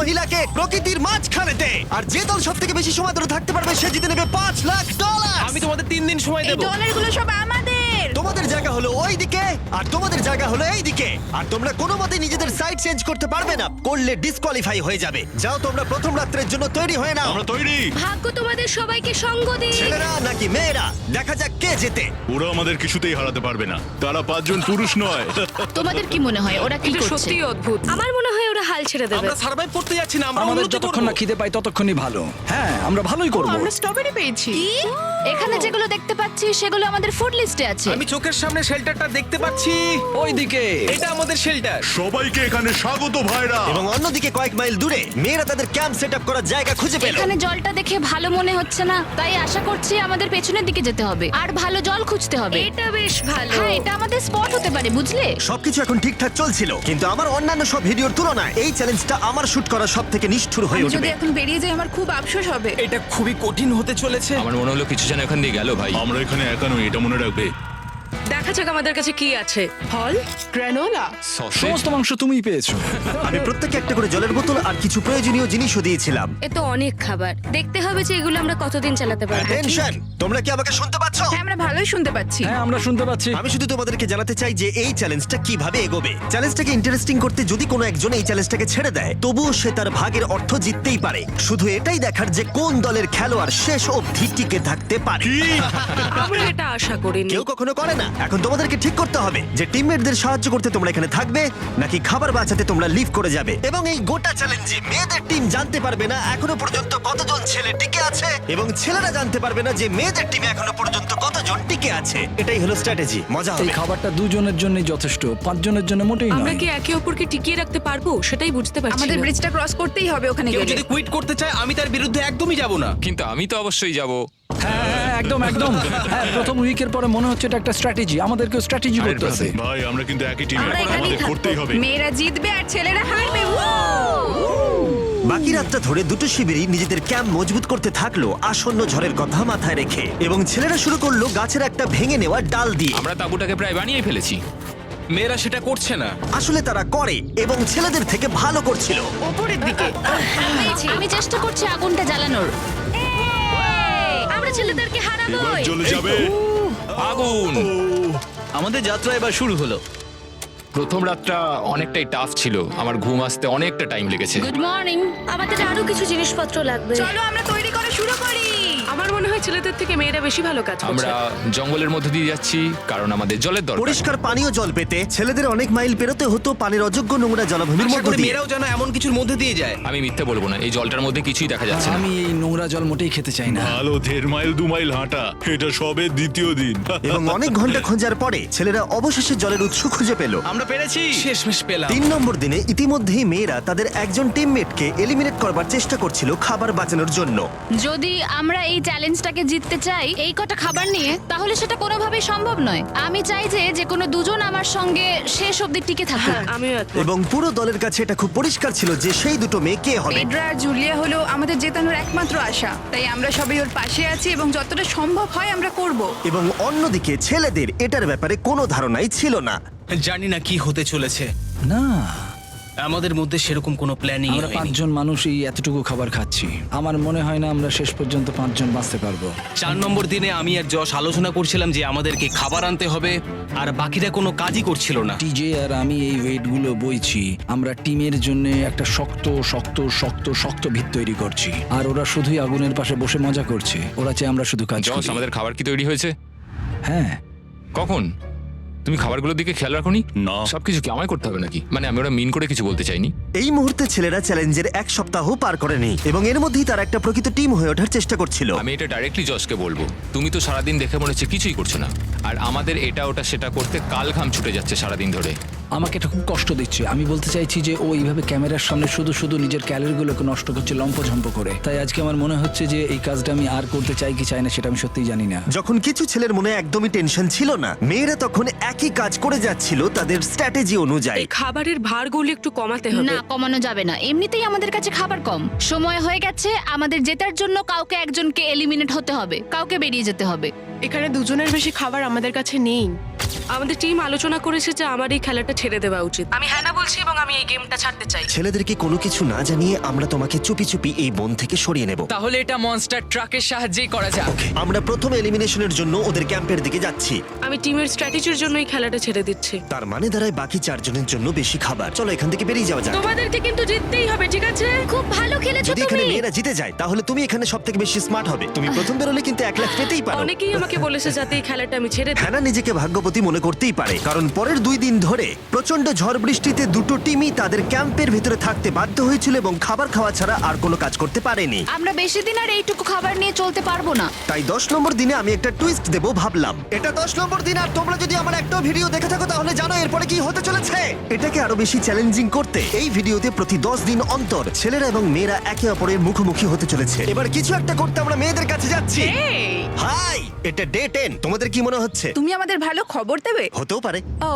মহিলাকে প্রকৃতির মাঝখানেতে। আর যে দল সব থেকে বেশি সময় ধরে থাকতে পারবে সে জিতে নেবে $5,00,000। আমি তোমাদের 3 দিন সময় এই দেবো। ডলারগুলো সব আমাদের। তোমাদের জায়গা হলো ওই দিকে আর তোমাদের জায়গা হলো এই দিকে। আর তোমরা কোনো মতে নিজেদের সাইড চেঞ্জ করতে পারবে না, করলে ডিসকোয়ালিফাই হয়ে যাবে। যাও তোমরা প্রথম রাত্রের জন্য তৈরি হয়ে নাও। আমরা তৈরি। ভাগ্য তোমাদের সবাইকে সঙ্গ দিক। ছেলেরা নাকি মেয়েরা, দেখা যাক কে জেতে। ওরা আমাদের কিছুতেই হারাতে পারবে না, তারা 5 জন পুরুষ নয়। তোমাদের কি মনে হয় ওরা কি এটা করছে? সত্যি অদ্ভুত। আমার মনে হয় ওরা হাল ছেড়ে দেবে। আমরা সার্ভাইভ করতে যাচ্ছি না, আমরা আমাদের উন্নতি যতক্ষণ করব। না খিদে পাই ততক্ষণই ভালো। হ্যাঁ, আমরা ভালোই করব। আমরা স্ট্রবেরি পেয়েছি। এখানে যেগুলো দেখতে পাচ্ছি সেগুলো আমাদের ফুড লিস্টে আছে। আমি চোখের সামনে শেল্টারটা দেখতে পাচ্ছি। ওইদিকে এটা আমাদের শেল্টার। সবাইকে এখানে স্বাগত ভাইরা। এবং অন্যদিকে কয়েক মাইল দূরে মেয়েরা তাদের ক্যাম্প সেট আপ করার জায়গা খুঁজে পেল। এখানে জলটা দেখে ভালো মনে হচ্ছে না, তাই আশা করছি আমাদের পেছনের দিকে যেতে হবে আর ভালো জল খুঁজতে হবে। এটা বেশ ভালো। হ্যাঁ, এটা আমাদের স্পট হতে পারে, বুঝলে? সবকিছু এখন ঠিকঠাক চলছিল, কিন্তু আমার অন্যান্য সব ভিডিওর তুলনায় এই চ্যালেঞ্জটা আমার শুট করা সব থেকে নিষ্ঠুর হয়ে আমি যদি উঠবে। এখন বেরিয়ে যাই আমার খুব আফসোস হবে। এটা খুবই কঠিন হতে চলেছে। আমার মনে হলো কিছু যেন এখান দিয়ে গেল ভাই। আমরা এখানে একা নই, এটা মনে রাখবে। দেখা যাক আমাদের কাছে কি আছে। ফল, গ্রানোলা। সসেজ। সমস্ত মাংস তুমিই পেয়েছো। আমি প্রত্যেককে একটা করে জলের বোতল আর কিছু প্রয়োজনীয় জিনিসও দিয়েছিলাম। এ তো অনেক খাবার। দেখতে হবে যে এগুলো আমরা কতদিন চালাতে পারবো। টেনশন, তোমরা কি আমাকে শুনতে পাচ্ছ? হ্যাঁ, আমরা ভালোই শুনতে পাচ্ছি। হ্যাঁ, আমরা শুনতে পাচ্ছি। আমি শুধু তোমাদেরকে জানাতে চাই যে এই চ্যালেঞ্জটা কিভাবে এগোবে। চ্যালেঞ্জটাকে ইন্টারেস্টিং করতে যদি কোনো একজন এই চ্যালেঞ্জটাকে ছেড়ে দেয়, তবুও সে তার ভাগের অর্থ জিততেই পারে। শুধু এটাই দেখার যে কোন দলের খেলোয়াড় শেষ অবধি টিকে থাকতে পারে। আমরা এটা আশা করিনি। কেউ কখনো করে না। এখন তোমাদেরকে ঠিক করতে হবে যে টিমমেটদের সাহায্য করতে তোমরা এখানে থাকবে নাকি খাবার বাঁচাতে তোমরা লিভ করে যাবে। এবং এই গোটা চ্যালেঞ্জে মেয়েদের টিম জানতে পারবে না এখনো পর্যন্ত কতজন ছেলে টিকে আছে, এবং ছেলেরা জানতে পারবে না যে মেয়েদের টিমে এখনো পর্যন্ত কতজন টিকে আছে। এটাই হলো স্ট্র্যাটেজি। মজা এই হবে। খাবারটা দুজনের জন্যই যথেষ্ট, 5 জনের জন্য মোটেই আমরা নয়। কি একে অপরকে টিকিয়ে রাখতে পারবো সেটাই বুঝতে পারছি আমাদের না। ব্রিজটা ক্রস করতেই হবে ওখানে কেউ গেলে। যদি কুইট করতে চায় আমি তার বিরুদ্ধে একদমই যাব না। কিন্তু আমি তো অবশ্যই যাব। হ্যাঁ, হ্যাঁ, একদম একদম। হ্যাঁ, প্রথম উইকের পরে মনে হচ্ছে এটা একটা স্ট্র্যাটেজি। আমাদেরকেও স্ট্র্যাটেজি করতে হবে। ভাই আমরা কিন্তু একই টিমে, আমরা এখানেই আমাদের থাকবো। করতেই হবে। মেয়েরা জিতবে আর ছেলেরা হারবে। বাকি রাতটা ধরে দুটো শিবিরই নিজেদের ক্যাম্প মজবুত করতে থাকলো আসন্ন ঝড়ের কথা মাথায় রেখে, এবং ছেলেরা শুরু করলো গাছের একটা ভেঙে নেওয়া ডাল দিয়ে। আমরা তাঁবুটাকে প্রায় বানিয়ে ফেলেছি। মেয়েরা সেটা করছে না। আসলে তারা করে এবং ছেলেদের থেকে ভালো করছিল। ওপরের দিকে। আমি চেষ্টা করছি আগুনটা জ্বালানোর। আমরা ছেলেদেরকে হারাবো। এবার জ্বলে যাবে। আগুন। আমাদের যাত্রা এবার শুরু হলো। প্রথম রাতটা অনেকটাই টাফ ছিল, আমার ঘুম আসতে অনেকটা টাইম লেগেছে। Good morning. আমাদের আরো কিছু জিনিসপত্র লাগবে। চলো আমরা তৈরি করা শুরু করি। আমার মনে হয় ছেলেদের থেকে মেয়েরা বেশি ভালো কাজ করছে। আমরা জঙ্গলের মধ্যে দিয়ে যাচ্ছি কারণ আমাদের জলের দরকার। পরিষ্কার পানীয় জল পেতে ছেলেদের অনেক মাইল পেরোতে হতো পানির অযোগ্য নোংরা জলাভূমির আশা মধ্য করি দিয়ে। মেয়েরাও যেন এমন কিছুর মধ্যে দিয়ে যায়। আমি মিথ্যে বলবো না, এই জলটার মধ্যে কিছুই দেখা যাচ্ছে না। আমি এই নোংরা জল মোটেই খেতে চাই না। ভালো 1.5 মাইল 2 মাইল হাঁটা, এটা সবে দ্বিতীয় দিন। এবং অনেক ঘন্টা খোঁজার পরে ছেলেরা অবশেষে জলের উৎস খুঁজে পেল। আমরা পেরেছি, শেষমেশ পেলাম। 3 নম্বর দিনে ইতিমধ্যেই মেয়েরা তাদের একজন টিমমেটকে এলিমিনেট করবার চেষ্টা করছিল খাবার বাঁচানোর জন্য। যদি আমরা এই চ্যালেঞ্জটাকে জিততে চাই এই কটা খাবার নিয়ে, তাহলে সেটা কোনোভাবেই সম্ভব নয়। আমি চাই যে কোনো দুজন আমার সঙ্গে শেষ অবধি টিকে থাকুক। হ্যাঁ, আমিও একমত। এবং পুরো দলের কাছে এটা খুব পরিষ্কার ছিল যে সেই দুটো মেয়ে কে হবে। পেড্রা আর জুলিয়া হলো আমাদের জেতানোর একমাত্র আশা, তাই আমরা সবাই ওর পাশে আছি এবং যতটা সম্ভব হয় আমরা করব। এবং অন্যদিকে ছেলেদের এটার ব্যাপারে কোনো ধারণাই ছিল না। জানি না কি হতে চলেছে। না, আমাদের মধ্যে সেরকম কোনো প্ল্যানিং আমরা 5 জন মানুষ এই এতটুকু খাবার খাচ্ছি। আমার মনে হয় না আমরা শেষ পর্যন্ত 5 জন বাঁচতে পারবো। 4 নম্বর দিনে আমি আর যশ আলোচনা করছিলাম যে আমাদেরকে খাবার আনতে হবে, আর বাকিরা কোনো কাজই করছিল না। টিজে আর আমি এই ওয়েটগুলো বইছি। আমরা টিমের জন্য একটা শক্ত শক্ত শক্ত শক্ত ভিত তৈরি করছি, আর ওরা শুধুই আগুনের পাশে বসে মজা করছে। ওরা চাই আমরা শুধু কাজ জস, করি। আমাদের খাবার কি তৈরি হয়েছে? হ্যাঁ, কখন? তুমি খাবারগুলোর দিকে খেয়াল রাখোনি? না। সবকিছু কি আমায় করতে হবে নাকি? মানে আমি ওরা মিন করে কিছু বলতে চাইনি। এই মুহূর্তে ছেলেরা চ্যালেঞ্জের 1 সপ্তাহ পার করেনি এবং এর মধ্যেই তারা একটা প্রকৃত টিম হয়ে ওঠার চেষ্টা করছিল। আমি এটা ডাইরেক্টলি জসকে বলবো। তুমি তো সারাদিন দেখে মনে হচ্ছে কিছুই করছো না, আর আমাদের এটা ওটা সেটা করতে কাল ঘাম ছুটে যাচ্ছে সারাদিন ধরে। আমাকে এটা খুব কষ্ট দিচ্ছে। আমি বলতে চাইছি যে ও এইভাবে ক্যামেরার সামনে শুধু শুধু নিজের ক্যালোরিগুলোকে নষ্ট করছে লম্পঝম্প করে। তাই আজকে আমার মনে হচ্ছে যে এই কাজটা আমি আর করতে চাই কি চাই না সেটা আমি সত্যিই জানি না। যখন কিছু ছেলের মনে একদমই টেনশন ছিল না, মেয়েরা তখন একই কাজ করে যাচ্ছিল তাদের স্ট্র্যাটেজি অনুযায়ী। এই খাবারের ভারগুলো একটু কমাতে হবে। না, কমানো যাবে না। এমনিতেই আমাদের কাছে খাবার কম। সময় হয়ে গেছে আমাদের জেতার জন্য। কাউকে একজনকে এলিমিনেট হতে হবে, কাউকে বেরিয়ে যেতে হবে। এখানে দুজনের বেশি খাবার আমাদের কাছে নেই। আমাদের টিম আলোচনা করেছে যে আমার এই খেলাটা ছেড়ে দেওয়া উচিত। আমি হ্যাঁ না বলছি এবং আমি এই গেমটা ছাড়তে চাই। ছেলেদেরকে কোনো কিছু না জানিয়ে আমরা তোমাকে চুপি চুপি এই বন থেকে সরিয়ে নেব। তাহলে এটা মনস্টার ট্রাকের সাহায্যেই করা যাক। আমরা প্রথম এলিমিনেশনের জন্য ওদের ক্যাম্পের দিকে যাচ্ছি। আমি টিমের স্ট্র্যাটেজির জন্য এই খেলাটা ছেড়ে দিচ্ছি। তার মানে দাঁড়ায় বাকি 4 জনের জন্য বেশি খাবার। চলো এখান থেকে বেরিয়ে যাওয়া যাক। তোমাদেরকে কিন্তু জিততেই হবে, ঠিক আছে? খুব ভালো খেলেছো যদি এখানে তুমি। মেয়েরা জিতে যায় তাহলে তুমি এখানে সবথেকে বেশি স্মার্ট হবে। তুমি প্রথম বেরোলে কিন্তু 1 লাখ পেতেই পারো। অনেকেই আমাকে বলেছে যাতে এই খেলাটা আমি ছেড়ে দিই। হ্যানা নিজেকে ভাগ্যবতী মনে করতেই পারে, কারণ পরের 2 দিন ধরে প্রচন্ড ঝড় বৃষ্টিতে দুটো টিমই তাদের ক্যাম্পের ভিতরে থাকতে বাধ্য হয়েছিল এবং খাবার খাওয়া ছাড়া আর কোনো কাজ করতে পারেনি। আমরা বেশি দিন আর এইটুকু খাবার নিয়ে চলতে পারবো না। তাই 10 নম্বর দিনে আমি একটা টুইস্ট দেব ভাবলাম। এটা 10 নম্বর দিন আর তোমরা যদি আমার একটা ভিডিও দেখে থাকো তাহলে জানো এরপরে কি হতে চলেছে। এটাকে আরো বেশি চ্যালেঞ্জিং করতে এই ভিডিওতে প্রতি 10 দিন অন্তর ছেলেরা এবং মেয়েরা একে অপরের মুখোমুখি হতে চলেছে। এবার কিছু একটা করতে আমরা মেয়েদের কাছে যাচ্ছি। হাই, এটা ডে 10। তোমাদের কি মনে হচ্ছে? তুমি আমাদের ভালো খবর দেবে? হতেও পারে। ও,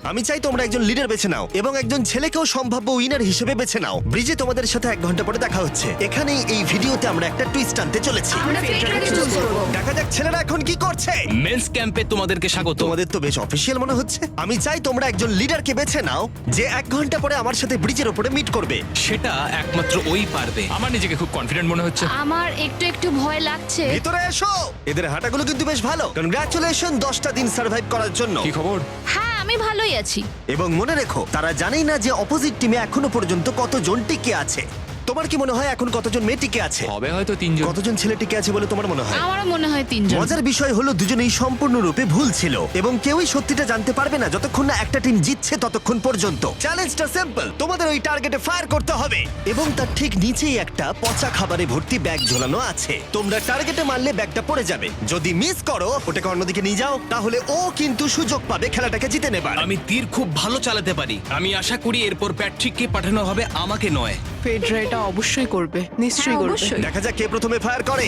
আমি চাই তোমরা একজন লিডার বেছে নাও এবং একজন ছেলেকেও সম্ভাব্য উইনার হিসেবে বেছে নাও। ব্রিজে তোমাদের সাথে 1 ঘন্টা পরে দেখা হচ্ছে। এখানেই এই ভিডিওতে আমরা একটা টুইস্ট আনতে চলেছি। আমরা ফেডরারকে চুজ করব। দেখা যাক ছেলেরা এখন কি করছে। মেন্স ক্যাম্পে তোমাদেরকে স্বাগত। তোমাদের তো বেশ অফিসিয়াল মনে হচ্ছে। আমি চাই তোমরা একজন লিডারকে বেছে নাও যে 1 ঘন্টা পরে আমার সাথে ব্রিজের উপরে মিট করবে। সেটা একমাত্র ওই পারবে। আমার নিজেকে খুব কনফিডেন্ট মনে হচ্ছে। আমার একটু একটু ভয় লাগছে। ভিতরে এসো। এদের হাঁটাগুলো কিন্তু বেশ ভালো। কনগ্রাচুলেশন 10টা দিন সার্ভাইভ করার জন্য। কি খবর? হ্যাঁ, আমি ভালোই আছি। এবং মনে রেখো তারা জানেই না যে অপোজিট টিমে এখনো পর্যন্ত কতজন টিকে আছে। তোমার কি মনে হয় এখন কতজন মেয়ে টিকে আছে? হবে হয়তো 3 জন। কতজন ছেলে টিকে আছে বলে তোমার মনে হয়? আমারও মনে হয় 3 জন। মজার বিষয় হলো দুজনেই সম্পূর্ণরূপে ভুল ছিল এবং কেউই সত্যিটা জানতে পারবে না যতক্ষণ না একটা টিম জিতছে ততক্ষণ পর্যন্ত। চ্যালেঞ্জটা সিম্পল, তোমাদের ওই টার্গেটে ফায়ার করতে হবে এবং তার ঠিক নিচেই একটা পচা খাবারে ভর্তি ব্যাগ ঝোলানো আছে। তোমরা টার্গেটে মারলে ব্যাগটা পড়ে যাবে। যদি মিস করো ওটাকে অন্যদিকে নিয়ে যাও তাহলে ও কিন্তু সুযোগ পাবে খেলাটাকে জিতে নেবার। আমি তীর খুব ভালো চালাতে পারি। আমি আশা করি এরপর প্যাট্রিককে পাঠানো হবে, আমাকে নয়। ফেডরা এটা অবশ্যই করবে, নিশ্চয়ই হ্যাঁ, করবে। অবশ্যই। দেখা যাক কে প্রথমে ফায়ার করে।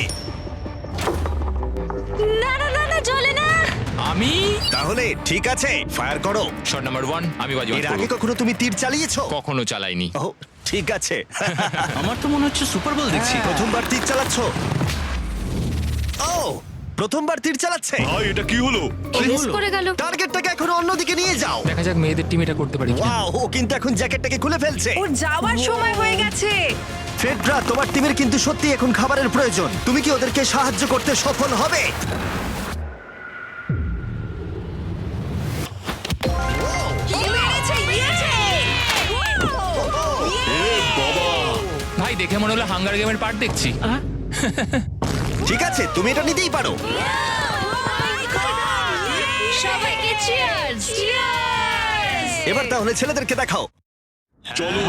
না না না না, চলে না। আমি তাহলে ঠিক আছে, ফায়ার করো। শট নাম্বার 1 আমি বাজিমাত এর আগে করব। কখনো তুমি তীর চালিয়েছো? কখনো চালাইনি। ও ঠিক আছে। আমার তো মনে হচ্ছে সুপার বল দেখছি। প্রথমবার তীর চালাচ্ছ? ও প্রথমবার তীর চালাচ্ছে। ভাই এটা কি হলো? ও মিস করে গেল। টার্গেটটাকে এখন অন্যদিকে নিয়ে যাও। দেখা যাক মেয়েদের টিম এটা করতে পারে কিনা। ওয়াও, ও কিন্তু এখন জ্যাকেটটাকে খুলে ফেলছে। ওর যাওয়ার সময় হয়ে গেছে। ফেডরা, তোমার টিমের কিন্তু সত্যি এখন খাবারের প্রয়োজন। তুমি কি ওদেরকে সাহায্য করতে সফল হবে? ভাই দেখে মনে হলো হাঙ্গার গেমের পার্ট দেখছি। ঠিক আছে, তুমি এটা নিতেই পারো। সবাইকে চিয়ার্স। চিয়ার্স। এবার তাহলে ছেলেদেরকে দেখাও। চলো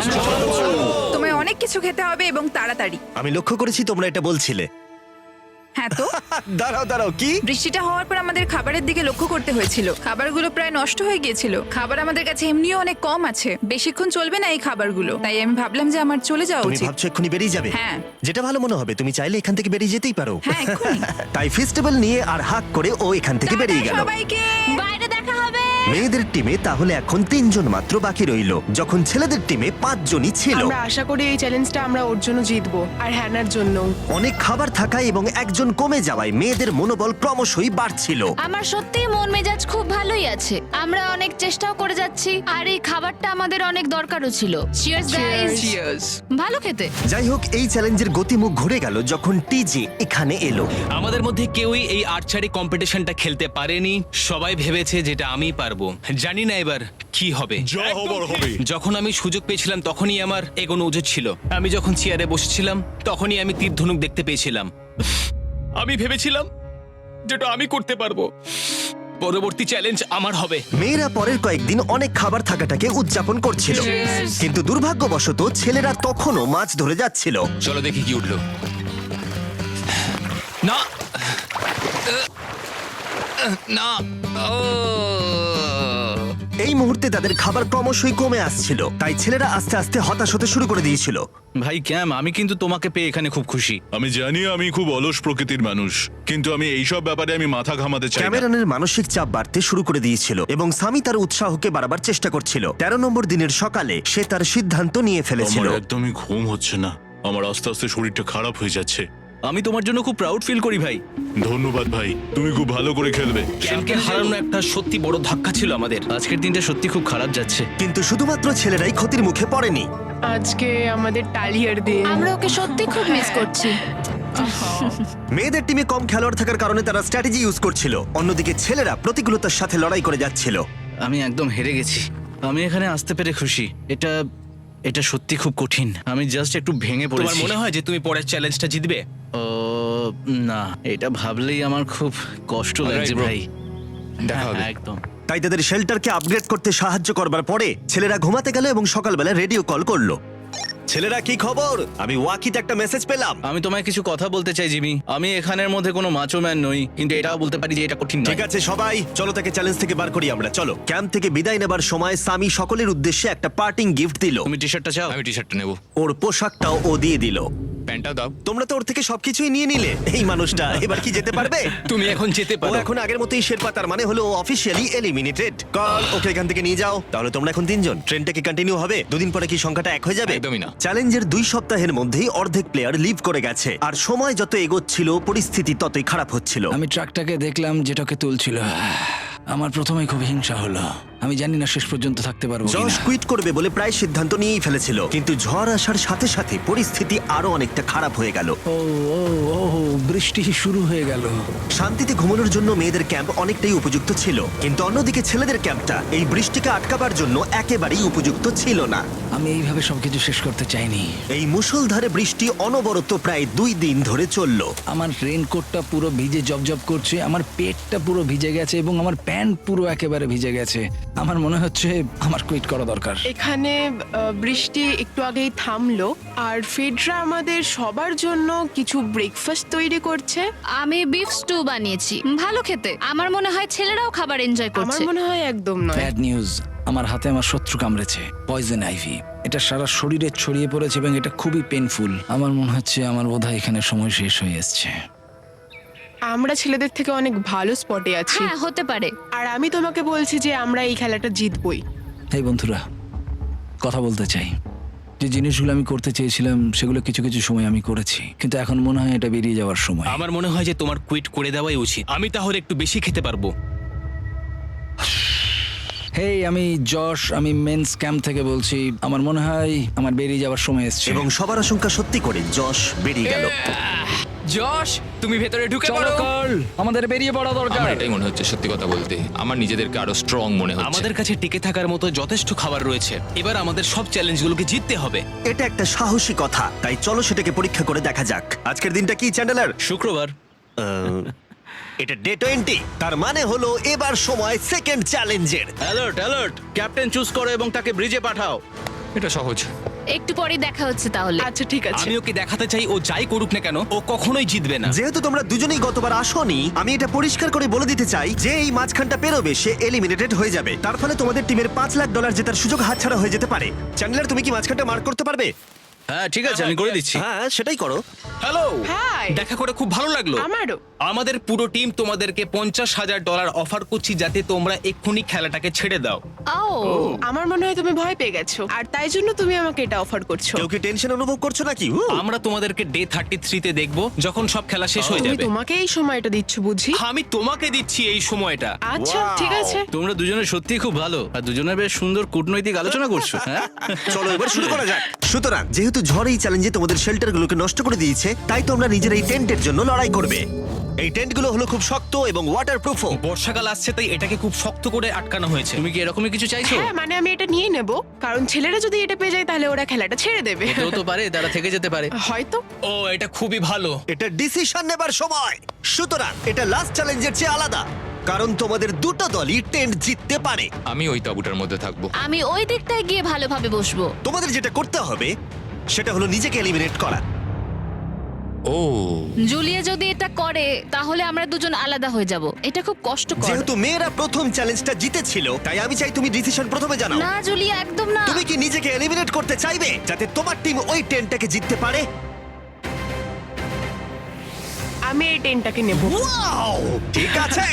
তোমায় অনেক কিছু খেতে হবে এবং তাড়াতাড়ি। আমি লক্ষ্য করেছি তোমরা এটা বলছিলে। হ্যাঁ তো, দাঁড়াও দাঁড়াও, কি? বৃষ্টিটা হওয়ার পর আমাদের খাবারের দিকে লক্ষ্য করতে হয়েছিল। খাবারগুলো প্রায় নষ্ট হয়ে গিয়েছিল। খাবার আমাদের কাছে এমনিও অনেক কম আছে, বেশিক্ষণ চলবে না এই খাবারগুলো। তাই আমি ভাবলাম যে আমার চলে যাওয়া তুমি উচিত। ভাবছো এক্ষুনি বেরিয়ে যাবে? হ্যাঁ। যেটা ভালো মনে হবে। তুমি চাইলে এখান থেকে বেরিয়ে যেতেই পারো। হ্যাঁ, এক্ষুনি। তাই ফেস্টিভ্যাল নিয়ে আর হাক করে ও এখান থেকে বেরিয়ে টাটা গেল। সবাইকে। বাইরে দেখা হবে। মেয়েদের টিমে তাহলে এখন 3 জন মাত্র বাকি রইলো, যখন ছেলেদের টিমে 5 জনই ছিল। আমরা আশা করি এই চ্যালেঞ্জটা আমরা ওর জন্য জিতবো আর হ্যানার জন্য। অনেক খাবার থাকায় এবং একজন কমে যাওয়ায় মেয়েদের মনোবল ক্রমশই বাড়ছিল। আমার সত্যিই মন মেজাজ খুব ভালোই আছে। আমরা অনেক চেষ্টাও করে যাচ্ছি আর এই খাবারটা আমাদের অনেক দরকারও ছিল। Cheers guys. চিয়ার্স। ভালো খেতে। যাই হোক, এই চ্যালেঞ্জের গতিমুখ ঘুরে গেল যখন টিজে এখানে এলো। আমাদের মধ্যে কেউই এই আর্চারি কম্পিটিশনটা খেলতে পারেনি। সবাই ভেবেছে যেটা আমি পারবো। জানি না এবার কি হবে। যা হবার হবে। যখন আমি সুযোগ পেয়েছিলাম তখনই আমার এগোনো উচিত ছিল। আমি যখন চেয়ারে বসেছিলাম তখনই আমি তীর ধনুক দেখতে পেয়েছিলাম। আমি ভেবেছিলাম যেটা আমি করতে পারবো। পরবর্তী চ্যালেঞ্জ আমার হবে। মেয়েরা পরের কয়েকদিন অনেক খাবার থাকাটাকে উদযাপন করছিল, কিন্তু দুর্ভাগ্যবশত ছেলেরা তখনও মাছ ধরে যাচ্ছিল। চলো দেখি কি উঠলো। না না ও এই মুহূর্তে তাদের খাবার ক্রমশই কমে আসছিল, তাই ছেলেরা আস্তে আস্তে হতাশ হতে শুরু করে দিয়েছিল। ভাই ক্যাম, আমি কিন্তু তোমাকে পেয়ে এখানে খুব খুশি। আমি জানি আমি খুব অলস প্রকৃতির মানুষ, কিন্তু আমি এইসব ব্যাপারে আমি মাথা ঘামাতে চাই না। ক্যামেরনের মানসিক চাপ বাড়তে শুরু করে দিয়েছিল এবং সামি তার উৎসাহকে বাড়াবার চেষ্টা করছিল। 13 নম্বর দিনের সকালে সে তার সিদ্ধান্ত নিয়ে ফেলেছিল। আমার একদমই ঘুম হচ্ছে না। আমার আস্তে আস্তে শরীরটা খারাপ হয়ে যাচ্ছে। আমি তোমার জন্য খুব প্রাউড ফিল করি ভাই। ধন্যবাদ ভাই, তুমি খুব ভালো করে খেলবে। ক্যামকে হারানো একটা সত্যি বড় ধাক্কা ছিল আমাদের। আজকের দিনটা সত্যি খুব খারাপ যাচ্ছে। কিন্তু শুধুমাত্র ছেলেরাই ক্ষতির মুখে পড়েনি। আজকে আমাদের টালিয়ার দিন। আমরা ওকে সত্যি খুব মিস করছি। মেয়েদের টিমে কম খেলোয়াড় থাকার কারণে তারা স্ট্র্যাটেজি ইউজ করছিল, অন্যদিকে ছেলেরা প্রতিকূলতার সাথে লড়াই করে যাচ্ছিল। আমি একদম হেরে গেছি। আমি এখানে আসতে পেরে খুশি। এটা সত্যি খুব কঠিন। আমি জাস্ট একটু ভেঙে তোমার পড়েছি। মনে হয় যে তুমি পরের চ্যালেঞ্জটা জিতবে? ও না, এটা ভাবলেই আমার খুব কষ্ট লাগছে Alright, bro. ভাই। দেখা হবে। হ্যাঁ, একদম। তাই তাদের শেল্টারকে আপগ্রেড করতে সাহায্য করবার পরে ছেলেরা ঘুমাতে গেল এবং সকালবেলা রেডিও কল করলো। ছেলেরা, কি খবর? আমি ওয়াকিতে একটা মেসেজ পেলাম। আমি তোমায় কিছু কথা বলতে চাই জিমি। আমি এখানের মধ্যে কোনো মাচো ম্যান নই, কিন্তু এটাও বলতে পারি যে এটা কঠিন নয়। ঠিক আছে সবাই, চলো তাকে চ্যালেঞ্জ থেকে বার করি আমরা। চলো। ক্যাম্প থেকে বিদায় নেবার সময় সামি সকলের উদ্দেশ্যে একটা পার্টিং গিফট দিল। তুমি টি শার্টটা চাও? আমি টি শার্টটা নেবো, ওর পোশাকটাও ও দিয়ে দিল। প্যান্টটাও দাও। তোমরা তো ওর থেকে সবকিছুই নিয়ে নিলে। এই মানুষটা এবার কি যেতে পারবে? তুমি এখন যেতে ও পারো। এখন আগের মতোই শেরপা, তার মানে হলো অফিসিয়ালি এলিমিনেটেড। কল ওকে এখান থেকে নিয়ে যাও। তাহলে তোমরা এখন 3 জন। ট্রেনটা কি কন্টিনিউ হবে? দুদিন পরে কি সংখ্যাটা 1 হয়ে যাবে? একদমই না। চ্যালেঞ্জের 2 সপ্তাহের মধ্যেই অর্ধেক প্লেয়ার লিভ করে গেছে, আর সময় যত এগোচ্ছিল পরিস্থিতি ততই খারাপ হচ্ছিল। আমি ট্রাকটাকে দেখলাম যেটাকে তুলছিল। আমার প্রথমেই খুব হিংসা হলো। আমি জানি না শেষ পর্যন্ত থাকতে পারবো জশ কিনা। কুইট করবে বলে প্রায় সিদ্ধান্ত নিয়েই ফেলেছিল, কিন্তু ঝড় আসার সাথে সাথে পরিস্থিতি আরো অনেকটা খারাপ হয়ে গেল। ও ও ও বৃষ্টি শুরু হয়ে গেল। শান্তিতে ঘুমানোর জন্য মেয়েদের ক্যাম্প অনেকটাই উপযুক্ত ছিল, কিন্তু অন্যদিকে ছেলেদের ক্যাম্পটা এই বৃষ্টিকে আটকাবার জন্য একেবারেই উপযুক্ত ছিল না। আমি এইভাবে সবকিছু শেষ করতে চাইনি। এই মুষলধারে বৃষ্টি অনবরত প্রায় 2 দিন ধরে চলল। আমার রেইনকোটটা পুরো ভিজে জবজব করছে, আমার পেটটা পুরো ভিজে গেছে এবং আমার প্যান্ট পুরো একেবারে ভিজে গেছে। আমার মনে হচ্ছে আমার কুইট করা দরকার। এখানে বৃষ্টি একটু আগেই থামলো, আর ফেডরা আমাদের সবার জন্য কিছু ব্রেকফাস্ট তৈরি করছে। আমি বিফ স্টু বানিয়েছি, ভালো খেতে। আমার মনে হয় ছেলেরাও খাবার এনজয় আমার করছে। মনে হয় একদম নয়। ব্যাড নিউজ, আমার হাতে আমার শত্রু কামড়েছে, পয়জন আইভি। এটা সারা শরীরে ছড়িয়ে পড়েছে এবং এটা খুবই পেইনফুল। আমার মনে হচ্ছে আমার বোধহয় এখানে সময় শেষ হয়ে এসছে। আমরা ছেলেদের থেকে অনেক ভালো স্পটে আছি, হ্যাঁ, হতে পারে। আর আমি তোমাকে বলছি যে আমরা এই খেলাটা জিতবই। এই বন্ধুরা, কথা বলতে চাই। যে জিনিসগুলো আমি করতে চেয়েছিলাম সেগুলো কিছু কিছু সময় আমি করেছি, কিন্তু এখন মনে হয় এটা বেরিয়ে যাওয়ার সময়। আমার মনে হয় যে তোমার কুইট করে দেওয়াই উচিত। আমি তাহলে একটু বেশি খেতে পারবো। হেই, আমি যশ, আমি মেন্স ক্যাম্প থেকে বলছি। আমার মনে হয় আমার বেরিয়ে যাওয়ার সময় এসছে। এবং সবার আশঙ্কা সত্যি করে যশ বেরিয়ে গেল। যশ, তুমি ভেতরে ঢুকে চলো পড়ো। কার্ল, আমাদের বেরিয়ে পড়া দরকার। আমার এটাই মনে হচ্ছে, সত্যি কথা বলতে আমার নিজেদেরকে আরো স্ট্রং মনে হচ্ছে। আমাদের কাছে টিকে থাকার মতো যথেষ্ট খাবার রয়েছে। এবার আমাদের সব চ্যালেঞ্জগুলোকে জিততে হবে। এটা একটা সাহসী কথা, তাই চলো সেটাকে পরীক্ষা করে দেখা যাক। আজকের দিনটা কি চ্যান্ডেলার? শুক্রবার। এটা ডে 20, তার মানে হলো এবার সময় সেকেন্ড চ্যালেঞ্জের। অ্যালার্ট অ্যালার্ট, ক্যাপ্টেন চুজ করো এবং তাকে ব্রিজে পাঠাও। এটা সহজ। একটু পরে দেখা হচ্ছে তাহলে। আচ্ছা ঠিক আছে। আমি ওকে দেখাতে চাই ও যাই করুক না কেন ও কখনোই জিতবে না। যেহেতু তোমরা দুজনেই গতবার আসোনি, আমি এটা পরিষ্কার করে বলে দিতে চাই যে এই মাঝখানটা পেরোবে সে এলিমিনেটেড হয়ে যাবে। তার ফলে তোমাদের টিমের $5 লাখ জেতার সুযোগ হাতছাড়া হয়ে যেতে পারে। চ্যান্ডেলার, তুমি কি মাঝখানটা মার্ক করতে পারবে? হ্যাঁ ঠিক আছে, আমি করে দিচ্ছি। হ্যাঁ, সেটাই করো। Hello, hi. দেখা করে খুব ভালো লাগলো। আমারও। আমাদের পুরো টিম তোমাদেরকে $50,000 অফার করছি যাতে তোমরা এক্ষুনি খেলাটাকে ছেড়ে দাও। ও, আমার মনে হয় তুমি ভয় পেয়ে গেছো, আর তাই জন্য তুমি আমাকে এটা অফার করছো। কেউ কি টেনশন অনুভব করছো নাকি? আমরা তোমাদেরকে ডে 33-তে দেখবো যখন সব খেলা শেষ হয়ে তুমি যাবে। তোমাকে এই সময়টা দিচ্ছ বুঝি? আমি তোমাকে দিচ্ছি এই সময়টা। আচ্ছা ঠিক আছে। তোমরা দুজনে সত্যিই খুব ভালো, আর দুজনে বেশ সুন্দর কূটনৈতিক আলোচনা করছো। হ্যাঁ, চলো এবার শুরু করা যাক। সুতরাং যেহেতু ঝড় এই চ্যালেঞ্জে তোমাদের শেল্টারগুলোকে নষ্ট করে দিয়েছে, তাই তোমরা নিজের এই টেন্টের জন্য লড়াই করবে। এই টেন্টগুলো হলো খুব শক্ত এবং ওয়াটারপ্রুফও। বর্ষাকাল আসছে তাই এটাকে খুব শক্ত করে আটকানো হয়েছে। তুমি কি এরকমই কিছু চাইছো? হ্যাঁ, মানে আমি এটা নিয়ে নেব, কারণ ছেলেরা যদি এটা পেয়ে যায় তাহলে ওরা খেলাটা ছেড়ে দেবে। এটাও তো পারে, তারা থেকে যেতে পারে। হয়তো। ও, এটা খুবই ভালো। এটা ডিসিশন নেবার সময়। সুতরাং এটা লাস্ট চ্যালেঞ্জের চেয়ে আলাদা, কারণ তোমাদের দুটো দলই টেন্ট জিততে পারে। আমি ওই তাঁবুটার মধ্যে থাকবো। আমি ওই দিকটায় গিয়ে ভালোভাবে বসবো। তোমাদের যেটা করতে হবে সেটা হলো নিজেকে এলিমিনেট করা। ও, জুলিয়া যদি এটা করে তাহলে আমরা দুজন আলাদা হয়ে যাব। এটা খুব কষ্টকর। যেহেতু মেয়েরা প্রথম চ্যালেঞ্জটা জিতেছিল, তাই আমি চাই তুমি ডিসিশন প্রথমে জানাও। না জুলিয়া, একদম না। তুমি কি নিজেকে এলিমিনেট করতে চাইবে যাতে তোমার টিম ওই টেন্টটাকে জিততে পারে? আমি এই টেনটাকে নেব। ওয়াও, ঠিক আছে।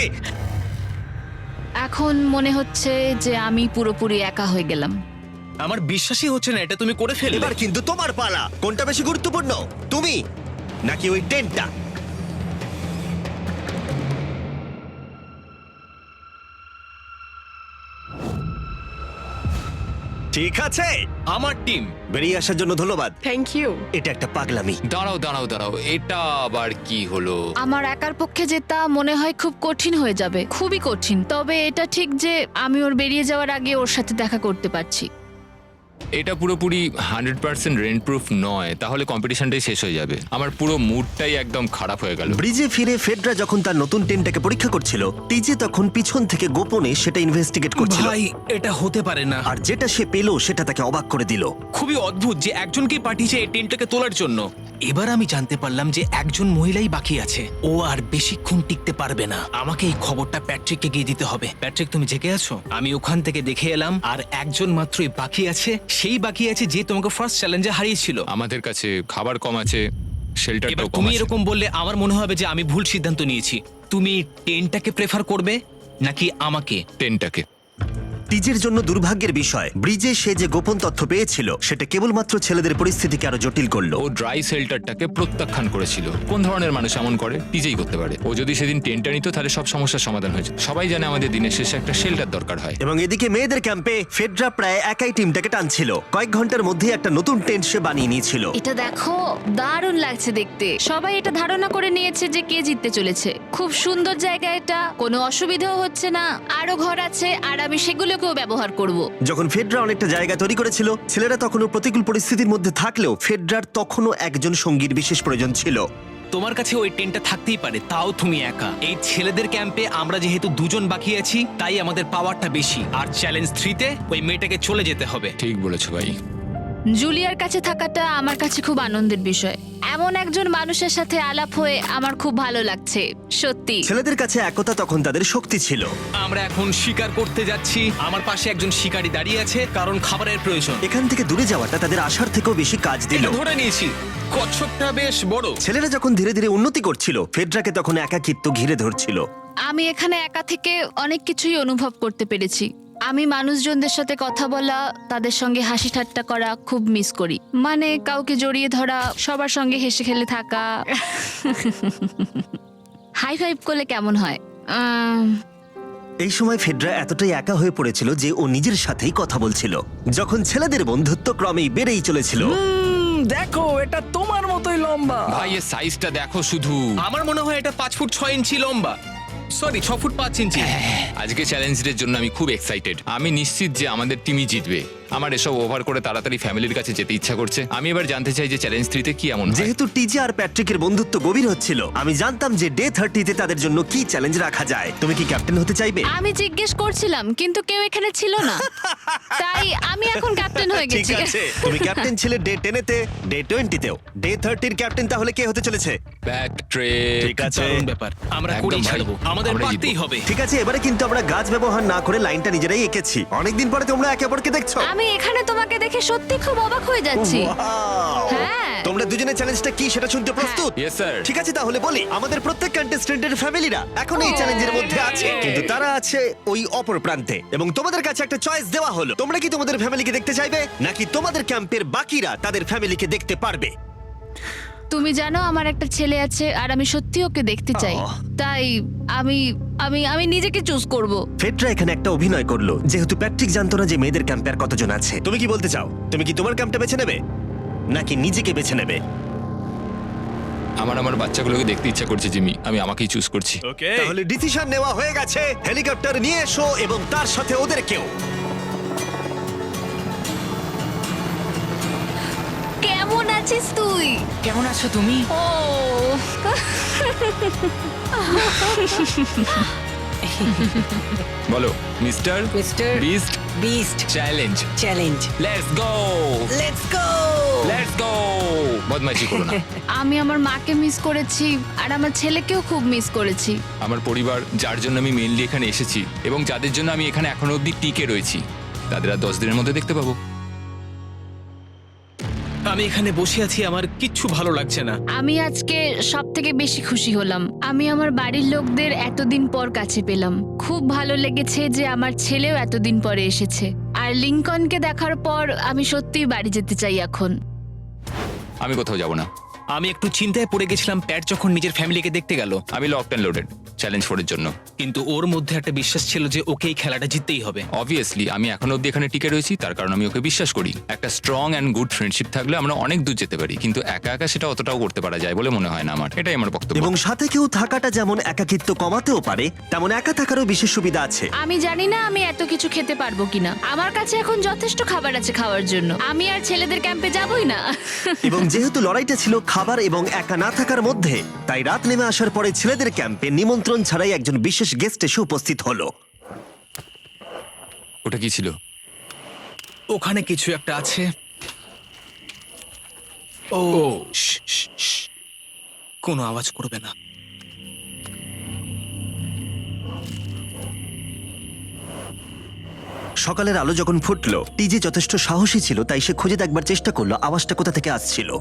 এখন মনে হচ্ছে যে আমি পুরোপুরি একা হয়ে গেলাম। আমার বিশ্বাসই হচ্ছে না এটা তুমি করে ফেললে। এবার কিন্তু তোমার পালা। কোনটা বেশি গুরুত্বপূর্ণ, তুমি নাকি ওই টেন্টটা? ঠিক আছে, আমার টিম। বেরিয়ে আসার জন্য ধন্যবাদ। Thank you. এটা একটা পাগলামি। দাঁড়াও দাঁড়াও দাঁড়াও, এটা আবার কি হলো? আমার একার পক্ষে জেতা মনে হয় খুব কঠিন হয়ে যাবে, খুবই কঠিন। তবে এটা ঠিক যে আমি ওর বেরিয়ে যাওয়ার আগে ওর সাথে দেখা করতে পারছি। এটা পুরোপুরি 100% রেন্ট প্রুফ নয়, তাহলে কম্পিটিশনটাই শেষ হয়ে যাবে। আমার পুরো মুডটাই একদম খারাপ হয়ে গেল। ব্রিজে ফিরে ফেডরা যখন তার নতুন টেন্টটাকে পরীক্ষা করছিল, টিজে তখন পিছন থেকে গোপনে সেটা ইনভেস্টিগেট করছিল। ভাই, এটা হতে পারে না। আর যেটা সে পেল সেটা তাকে অবাক করে দিল। খুবই অদ্ভুত যে একজনকেই পাঠিয়েছে এই টেন্টটাকে তোলার জন্য। এবার আমি জানতে পারলাম যে একজন মহিলাই বাকি আছে। ও আর বেশিক্ষণ টিকতে পারবে না। আমাকে এই খবরটা প্যাট্রিককে গিয়ে দিতে হবে। প্যাট্রিক, তুমি জেগে আছো? আমি ওখান থেকে দেখে এলাম আর একজন মাত্রই বাকি আছে। সেই বাকি আছে যে তোমাকে ফার্স্ট চ্যালেঞ্জে হারিয়েছিল। আমাদের কাছে খাবার কম আছে, এবার শেল্টারটাও কম তুমি আছে। এরকম বললে আমার মনে হবে যে আমি ভুল সিদ্ধান্ত নিয়েছি। তুমি টেন্টটাকে প্রেফার করবে নাকি আমাকে? টেনটাকে। টিজের জন্য দুর্ভাগ্যের বিষয়, ব্রিজে সে যে গোপন তথ্য পেয়েছিল সেটা কেবলমাত্র ছেলেদের পরিস্থিতিকে আরো জটিল করলো। ও ড্রাই শেল্টারটাকে প্রত্যাখ্যান করেছিল। কোন ধরনের মানুষ এমন করে? টিজেই করতে পারে। ও যদি সেদিন টেন্টটা নিত তাহলে সব সমস্যার সমাধান হয়েছে। সবাই জানে আমাদের দিনের শেষে একটা শেল্টার দরকার হয়। এবং এদিকে মেয়েদের ক্যাম্পে ফেডরা প্রায় একাই টিমটাকে টানছিল। কয়েক ঘন্টার মধ্যে একটা নতুন টেন্ট সে বানিয়ে নিয়েছিল। এটা দেখো, দারুণ লাগছে দেখতে। সবাই এটা ধারণা করে নিয়েছে যে কে জিততে চলেছে। খুব সুন্দর জায়গা এটা, কোনো অসুবিধাও হচ্ছে না। আরো ঘর আছে আর আমি সেগুলোকেও ব্যবহার করব। যখন ফেডরা অনেকটা জায়গা তৈরি করেছিল, ছেলেরা তখনও প্রতিকূল পরিস্থিতির মধ্যে থাকলেও ফেডরার তখনও একজন সঙ্গীর বিশেষ প্রয়োজন ছিল। তোমার কাছে ওই টেন্টটা থাকতেই পারে, তাও তুমি একা। এই ছেলেদের ক্যাম্পে আমরা যেহেতু দুজন বাকি আছি, তাই আমাদের পাওয়ারটা বেশি। আর চ্যালেঞ্জ 3-তে ওই মেয়েটাকে চলে যেতে হবে। ঠিক বলেছো ভাই। জুলিয়ার কাছে থাকাটা আমার কাছে খুব আনন্দের বিষয়। এমন একজন মানুষের সাথে আলাপ হয়ে আমার খুব ভালো লাগছে, সত্যি। ছেলেদের কাছে একতা তখন তাদের শক্তি ছিল। আমরা এখন শিকার করতে যাচ্ছি। আমার পাশে একজন শিকারী দাঁড়িয়ে আছে, কারণ খাবারের প্রয়োজন। এখান থেকে দূরে যাওয়াটা তাদের আশার থেকেও বেশি কাজ দিল। এটা ধরে নিয়েছি। কচ্ছপটা বেশ বড়। ছেলেরা যখন ধীরে ধীরে উন্নতি করছিল, ফেডরাকে তখন একাকিত্ব ঘিরে ধরছিল। আমি এখানে একা থেকে অনেক কিছুই অনুভব করতে পেরেছি। আমি মানুষজনদের সাথে কথা বলা, তাদের সঙ্গে হাসি ঠাট্টা করা খুব মিস করি। মানে কাউকে জড়িয়ে ধরা, সবার সঙ্গে হেসে খেলে থাকা। হাই ফাইভ করলে কেমন হয়? এই সময় ফেডরা এতটাই একা হয়ে পড়েছিল যে ও নিজের সাথেই কথা বলছিল। যখন ছেলেদের বন্ধুত্ব ক্রমেই বেড়েই চলেছিল, দেখো, এটা তোমার মতোই লম্বা। ভাই এর সাইজটা দেখো শুধু। আমার মনে হয় এটা 5 ফুট 6 ইঞ্চি লম্বা। সরি, 6 ফুট 5 ইঞ্চি। আজকে চ্যালেঞ্জের জন্য আমি খুব এক্সাইটেড। আমি নিশ্চিত যে আমাদের টিমই জিতবে। আমার এসব ওভার করে তাড়াতাড়ি ফ্যামিলির কাছে যেতে ইচ্ছা করছে। আমি এবার জানতে চাই যে চ্যালেঞ্জ 3-তে কি এমন হয়। যেহেতু টিজে আর প্যাট্রিকের বন্ধুত্ব গভীর হচ্ছিল, আমি জানতাম যে ডে 30-তে তাদের জন্য কি চ্যালেঞ্জ রাখা যায়। তুমি কি ক্যাপ্টেন হতে চাইবে? আমি জিজ্ঞেস করছিলাম, কিন্তু কেউ এখানে ছিল না, তাই আমি এখন ক্যাপ্টেন হয়ে ঠিক গেছি। আছে, তুমি ক্যাপ্টেন ছিলে ডে 10-তে, ডে 20-তেও। ডে 30-র ক্যাপ্টেন তাহলে কে হতে চলেছে? প্যাট্রিক। ঠিক আছে, দারুণ ব্যাপার। আমরা একদম করেই ভাই। ছাড়বো। আমাদের আমরা পারতেই জিতবো। হবে। ঠিক আছে। এবারে কিন্তু আমরা গাছ ব্যবহার না করে লাইনটা নিজেরাই এঁকেছি। অনেকদিন পরে তোমরা একে অপরকে দেখছো। আমি এখানে তোমাকে দেখে সত্যি খুব অবাক হয়ে যাচ্ছি। Wow! হ্যাঁ। তোমরা দুজনের চ্যালেঞ্জটা কি সেটা শুনতে প্রস্তুত? Yes, sir. ঠিক আছে, তাহলে বলি, আমাদের প্রত্যেক কন্টেস্টেন্টের ফ্যামিলিরা এখন এই চ্যালেঞ্জের মধ্যে আছে, কিন্তু তারা আছে ওই অপর প্রান্তে। এবং তোমাদের কাছে একটা চয়েস দেওয়া হলো, তোমরা কি তোমাদের ফ্যামিলিকে দেখতে চাইবে নাকি তোমাদের ক্যাম্পের বাকিরা তাদের ফ্যামিলিকে দেখতে পারবে? তুমি জানো আমার একটা ছেলে আছে আর আমি সত্যি ওকে দেখতে চাই। আহ। তাই আমি আমি আমি নিজেকে চুজ করব। ফেডরা এখানে একটা অভিনয় করলো, যেহেতু প্যাট্রিক জানতো না যে মেয়েদের ক্যাম্পে আর কতজন আছে। তুমি কি বলতে চাও? তুমি কি তোমার ক্যাম্পটা বেছে নেবে নাকি নিজেকে বেছে নেবে? আমার বাচ্চাগুলোকে দেখতে ইচ্ছা করছে জিমি। আমি আমাকেই চুজ করছি। তাহলে ডিসিশন নেওয়া হয়ে গেছে। হেলিকপ্টার নিয়ে এসো এবং তার সাথে ওদেরকেও। কেমন আছিস তুই? কেমন আছো তুমি? ও বলো mister beast beast challenge. Challenge. Let's go, let's go. Let's go. বদমাইশি করো না। আমি আমার মাকে মিস করেছি আর আমার ছেলেকেও খুব মিস করেছি। আমার পরিবার, যার জন্য আমি মেইনলি এখানে এসেছি এবং যাদের জন্য আমি এখানে এখনো অবধি টিকে রয়েছি, তাদের আর 10 দিনের মধ্যে দেখতে পাবো। আমি এখানে বসে আছি, আমার কিচ্ছু ভালো লাগছে না। আমি আজকে সব থেকে বেশি খুশি হলাম। আমি আমার বাড়ির লোকদের এতদিন পর কাছে পেলাম। খুব ভালো লেগেছে যে আমার ছেলেও এতদিন পরে এসেছে। আর লিংকনকে দেখার পর আমি সত্যিই বাড়ি যেতে চাই এখন। আমি কোথাও যাব না। আমি একটু চিন্তায় পড়ে গেছিলাম প্যাট যখন নিজের ফ্যামিলিকে দেখতে গেল, আমি লকড অ্যান্ড লোডেড চ্যালেঞ্জ 4 এর জন্য। কিন্তু ওর মধ্যে একটা বিশ্বাস ছিল যে ওকে এই খেলাটা জিততেই হবে। অবভিয়াসলি আমি এখনো অব্দি এখানে টিকে রয়েছি, তার কারণ আমি ওকে বিশ্বাস করি। একটা স্ট্রং অ্যান্ড গুড ফ্রেন্ডশিপ থাকলে আমরা অনেক দূর যেতে পারি, কিন্তু একা একা সেটা অতটাও করতে পারা যায় বলে মনে হয় না আমার। এটাই আমার বক্তব্য। এবং সাথে কেউ থাকাটা যেমন একাকিত্ব কমাতেও পারে, তেমন একা থাকারও বিশেষ সুবিধা আছে। আমি জানি না আমি এত কিছু খেতে পারবো কিনা। আমার কাছে এখন যথেষ্ট খাবার আছে খাওয়ার জন্য। আমি আর ছেলেদের ক্যাম্পে যাবই না। এবং যেহেতু লড়াইটা ছিল খাবার এবং একা না থাকার মধ্যে, তাই রাত নেমে আসার পরে ছেলেদের ক্যাম্পে নিমন্ত্রণ ছাড়াই একজন বিশেষ গেস্ট এসে উপস্থিত হলো। ওটা কি ছিল? ওখানে কিছু একটা আছে। ও শ্, শ্, শ্। কোনো আওয়াজ করবে না। সকালের আলো যখন ফুটলো, টিজে যথেষ্ট সাহসী ছিল, তাই সে খুঁজে দেখবার চেষ্টা করলো আওয়াজটা কোথা থেকে আসছিল।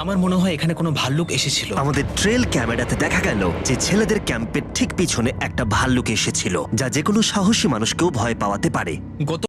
আমার মনে হয় এখানে কোনো ভাল্লুক এসেছিল। আমাদের ট্রেল ক্যামেরাতে দেখা গেল যে ছেলেদের ক্যাম্পের ঠিক পিছনে একটা ভাল্লুক এসেছিল, যা যে কোনো সাহসী মানুষকেও ভয় পাওয়াতে পারে। গত